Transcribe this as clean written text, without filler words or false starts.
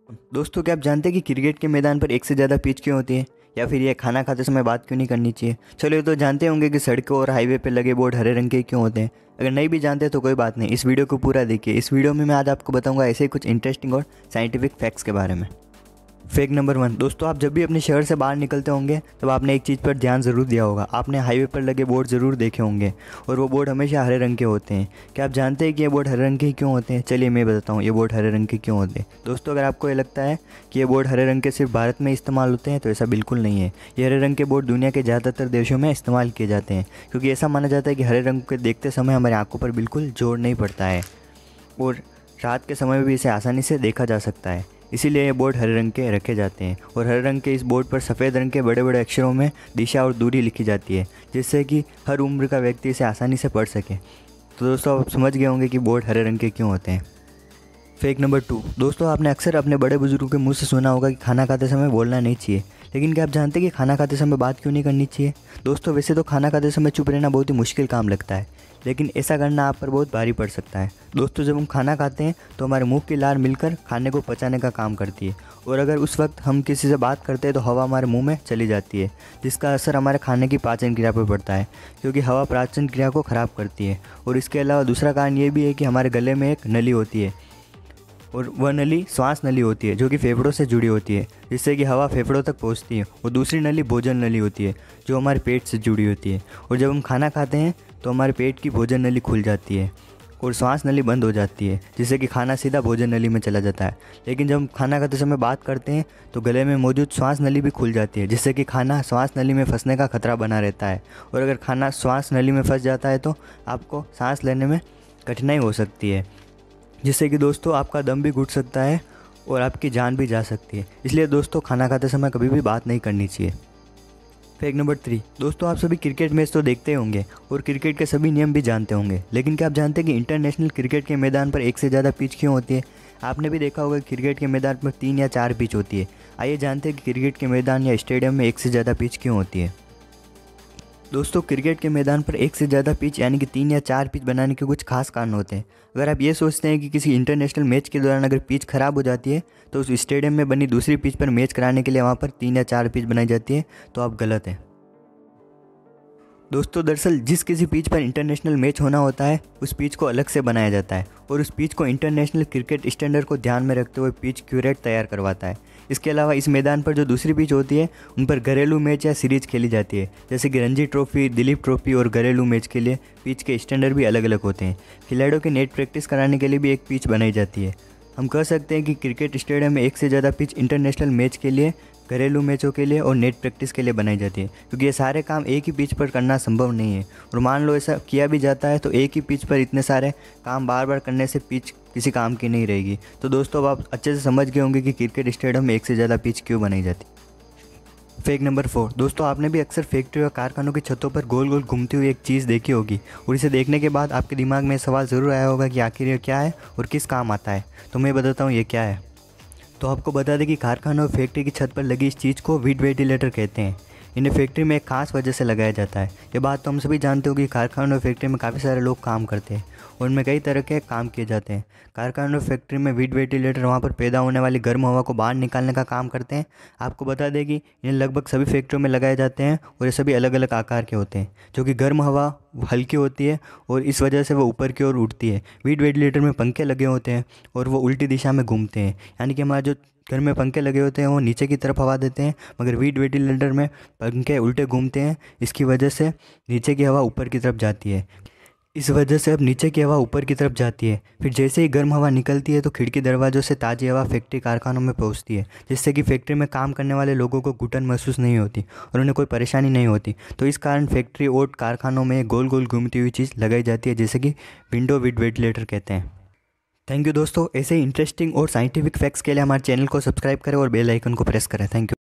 दोस्तों, क्या आप जानते हैं कि क्रिकेट के मैदान पर एक से ज़्यादा पिच क्यों होती है, या फिर ये खाना खाते समय बात क्यों नहीं करनी चाहिए। चलो, ये तो जानते होंगे कि सड़कों और हाईवे पर लगे बोर्ड हरे रंग के क्यों होते हैं। अगर नहीं भी जानते तो कोई बात नहीं, इस वीडियो को पूरा देखिए। इस वीडियो में मैं आज आपको बताऊंगा ऐसे ही कुछ इंटरेस्टिंग और साइंटिफिक फैक्ट्स के बारे में। Fact number 1। दोस्तों, आप जब भी अपने शहर से बाहर निकलते होंगे तब आपने एक चीज़ पर ध्यान ज़रूर दिया होगा। आपने हाईवे पर लगे बोर्ड ज़रूर देखे होंगे और वो बोर्ड हमेशा हरे रंग के होते हैं। क्या आप जानते हैं कि ये बोर्ड हरे रंग के क्यों होते हैं? चलिए मैं बताता हूँ ये बोर्ड हरे रंग के क्यों होते हैं। दोस्तों, अगर आपको ये लगता है कि ये बोर्ड हरे रंग के सिर्फ भारत में इस्तेमाल होते हैं तो ऐसा बिल्कुल नहीं है। ये हरे रंग के बोर्ड दुनिया के ज़्यादातर देशों में इस्तेमाल किए जाते हैं, क्योंकि ऐसा माना जाता है कि हरे रंग को देखते समय हमारी आंखों पर बिल्कुल जोर नहीं पड़ता है और रात के समय में भी इसे आसानी से देखा जा सकता है। इसीलिए ये बोर्ड हरे रंग के रखे जाते हैं और हरे रंग के इस बोर्ड पर सफ़ेद रंग के बड़े बड़े अक्षरों में दिशा और दूरी लिखी जाती है, जिससे कि हर उम्र का व्यक्ति इसे आसानी से पढ़ सके। तो दोस्तों, आप समझ गए होंगे कि बोर्ड हरे रंग के क्यों होते हैं। Fact number 2। दोस्तों, आपने अक्सर अपने बड़े बुजुर्गों के मुंह से सुना होगा कि खाना खाते समय बोलना नहीं चाहिए, लेकिन क्या आप जानते हैं कि खाना खाते समय बात क्यों नहीं करनी चाहिए? दोस्तों, वैसे तो खाना खाते समय चुप रहना बहुत ही मुश्किल काम लगता है, लेकिन ऐसा करना आप पर बहुत भारी पड़ सकता है। दोस्तों, जब हम खाना खाते हैं तो हमारे मुंह की लार मिलकर खाने को पचाने का काम करती है, और अगर उस वक्त हम किसी से बात करते हैं तो हवा हमारे मुंह में चली जाती है, जिसका असर हमारे खाने की पाचन क्रिया पर पड़ता है, क्योंकि हवा पाचन क्रिया को ख़राब करती है। और इसके अलावा दूसरा कारण ये भी है कि हमारे गले में एक नली होती है, और वह नली श्वास नली होती है जो कि फेफड़ों से जुड़ी होती है, जिससे कि हवा फेफड़ों तक पहुंचती है। और दूसरी नली भोजन नली होती है जो हमारे पेट से जुड़ी होती है, और जब हम खाना खाते हैं तो हमारे पेट की भोजन नली खुल जाती है और श्वास नली बंद हो जाती है, जिससे कि खाना सीधा भोजन नली में चला जाता है। लेकिन जब हम खाना खाते समय बात करते हैं तो गले में मौजूद श्वास नली भी खुल जाती है, जिससे कि खाना श्वास नली में फंसने का खतरा बना रहता है। और अगर खाना श्वास नली में फंस जाता है तो आपको सांस लेने में कठिनाई हो सकती है, जिससे कि दोस्तों आपका दम भी घुट सकता है और आपकी जान भी जा सकती है। इसलिए दोस्तों, खाना खाते समय कभी भी बात नहीं करनी चाहिए। Fact number 3। दोस्तों, आप सभी क्रिकेट मैच तो देखते होंगे और क्रिकेट के सभी नियम भी जानते होंगे, लेकिन क्या आप जानते हैं कि इंटरनेशनल क्रिकेट के मैदान पर एक से ज़्यादा पिच क्यों होती है? आपने भी देखा होगा कि क्रिकेट के मैदान पर 3 या 4 पिच होती है। आइए जानते हैं कि क्रिकेट के मैदान या स्टेडियम में एक से ज़्यादा पिच क्यों होती है। दोस्तों, क्रिकेट के मैदान पर एक से ज़्यादा पिच यानी कि 3 या 4 पिच बनाने के कुछ खास कारण होते हैं। अगर आप ये सोचते हैं कि किसी इंटरनेशनल मैच के दौरान अगर पिच ख़राब हो जाती है तो उस स्टेडियम में बनी दूसरी पिच पर मैच कराने के लिए वहाँ पर 3 या 4 पिच बनाई जाती है, तो आप गलत हैं। दोस्तों, दरअसल जिस किसी पिच पर इंटरनेशनल मैच होना होता है उस पिच को अलग से बनाया जाता है, और उस पिच को इंटरनेशनल क्रिकेट स्टैंडर्ड को ध्यान में रखते हुए पिच क्यूरेट तैयार करवाता है। इसके अलावा इस मैदान पर जो दूसरी पिच होती है उन पर घरेलू मैच या सीरीज खेली जाती है, जैसे कि रणजी ट्रॉफी, दिलीप ट्रॉफी, और घरेलू मैच के लिए पिच के स्टैंडर्ड भी अलग अलग होते हैं। खिलाड़ियों के नेट प्रैक्टिस कराने के लिए भी एक पिच बनाई जाती है। हम कह सकते हैं कि क्रिकेट स्टेडियम में एक से ज़्यादा पिच इंटरनेशनल मैच के लिए, घरेलू मैचों के लिए और नेट प्रैक्टिस के लिए बनाई जाती है, क्योंकि ये सारे काम एक ही पिच पर करना संभव नहीं है। और मान लो ऐसा किया भी जाता है तो एक ही पिच पर इतने सारे काम बार बार करने से पिच किसी काम की नहीं रहेगी। तो दोस्तों, अब आप अच्छे से समझ गए होंगे कि क्रिकेट स्टेडियम में एक से ज़्यादा पिच क्यों बनाई जाती है। Fact number 4। दोस्तों, आपने भी अक्सर फैक्ट्री और कारखानों की छतों पर गोल गोल घूमती हुई एक चीज़ देखी होगी, और इसे देखने के बाद आपके दिमाग में सवाल ज़रूर आया होगा कि आखिर ये क्या है और किस काम आता है। तो मैं बताता हूँ ये क्या है। तो आपको बता दें कि कारखाना और फैक्ट्री की छत पर लगी इस चीज़ को वीड वेंटिलेटर कहते हैं। इन्हें फैक्ट्री में एक खास वजह से लगाया जाता है। ये बात तो हम सभी जानते हो कि कारखाना और फैक्ट्री में काफ़ी सारे लोग काम करते हैं और उनमें कई तरह के काम किए जाते हैं। कारखाना और फैक्ट्री में वीड वेंटिलेटर वहाँ पर पैदा होने वाली गर्म हवा को बाहर निकालने का काम करते हैं। आपको बता दें कि इन्हें लगभग सभी फैक्ट्रियों में लगाए जाते हैं और ये सभी अलग अलग आकार के होते हैं, जो कि गर्म हवा हल्की होती है और इस वजह से वो ऊपर की ओर उठती है। वीड वेंटिलेटर में पंखे लगे होते हैं और वो उल्टी दिशा में घूमते हैं, यानी कि हमारा जो घर में पंखे लगे होते हैं वो नीचे की तरफ हवा देते हैं, मगर वीड वेंटिलेटर में पंखे उल्टे घूमते हैं। इसकी वजह से नीचे की हवा ऊपर की तरफ जाती है। इस वजह से अब नीचे की हवा ऊपर की तरफ जाती है। फिर जैसे ही गर्म हवा निकलती है तो खिड़की दरवाज़ों से ताज़ी हवा फैक्ट्री कारखानों में पहुंचती है, जिससे कि फैक्ट्री में काम करने वाले लोगों को घुटन महसूस नहीं होती और उन्हें कोई परेशानी नहीं होती। तो इस कारण फैक्ट्री और कारखानों में गोल गोल घूमती हुई चीज़ लगाई जाती है, जैसे कि विंडो वीड वेंटिलेटर कहते हैं। थैंक यू दोस्तों, ऐसे ही इंटरेस्टिंग और साइंटिफिक फैक्ट्स के लिए हमारे चैनल को सब्सक्राइब करें और बेल आइकन को प्रेस करें। Thank you.